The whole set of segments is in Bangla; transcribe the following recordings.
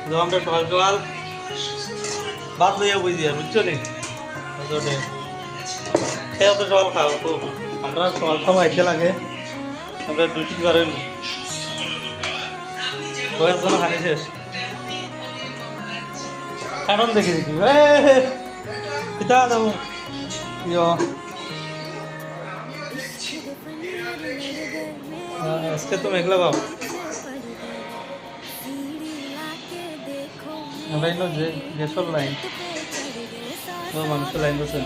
আমরা সকাল সকাল ভাত লইয়া বুঝি আর বুঝছো নি খেয়ে তো সকাল খাও তো আমরা সকাল খাওয়া আইতে লাগে আমরা দুটি করেন কয়েকজন খানি শেষ কারণ দেখি দেখি পিতা দেবো আজকে তো মেঘলা বাবু আমরা এলো যে গ্যাসর লাইন মানুষের লাইন বসে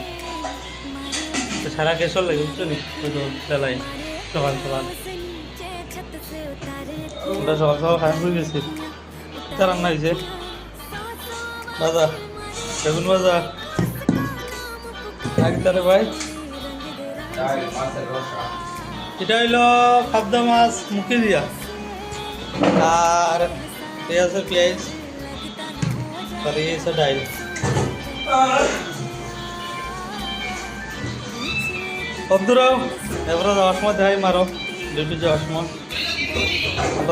সারা গ্যাসর লাগে বুঝছো নি লাইন সকাল সকাল আমরা সকাল সকাল খাই হয়ে গেছি রান্না হয়েছে দাদা বেগুন ভাজা একদারে ভাই এটা হইলো পাবদা মাছ মুখে দিয়া আর এই আছে পেঁয়াজ আর এই আছে ডাইল বন্ধুরাও এবারে যাওয়ার সময় দেখাই মারো ডিউটি যাওয়ার সময়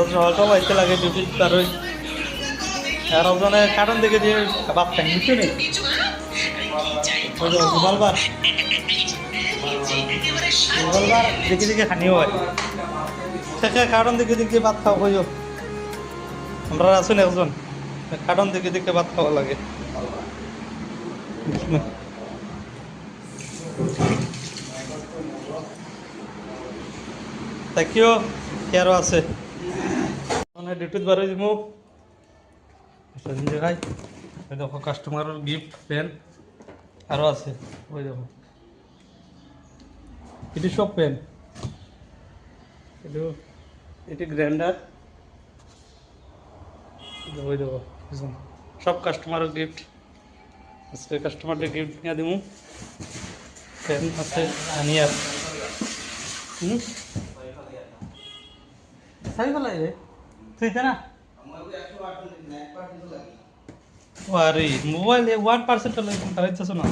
সকালটাও বাড়িতে লাগে ডিউটি তারই আর ওখানে কারণ দেখে যে ভাত খাই বুঝছো নি মঙ্গলবার দেখে দেখে খানিও হয় সে কারণ দেখে দেখে ভাত খাওয়া হইও আমরা আসুন একজন কারণ দেখে দেখে ভাত খাওয়া লাগে দেখিও কি আরো আছে ডিউটিত বার হয়ে যাবো জায়গায় ওই দেখো কাস্টমারের গিফট পেন আরও আছে ওই দেখো এটি সব পেন এটি গ্রাইন্ডার ওই দেখো সব কাস্টমারের গিফট আজকে কাস্টমারদের গিফট নিয়ে দিব পেন আছে আনিয়ার সাই ভালো রে তুই না अरे मोबाइल 1% करायचं ना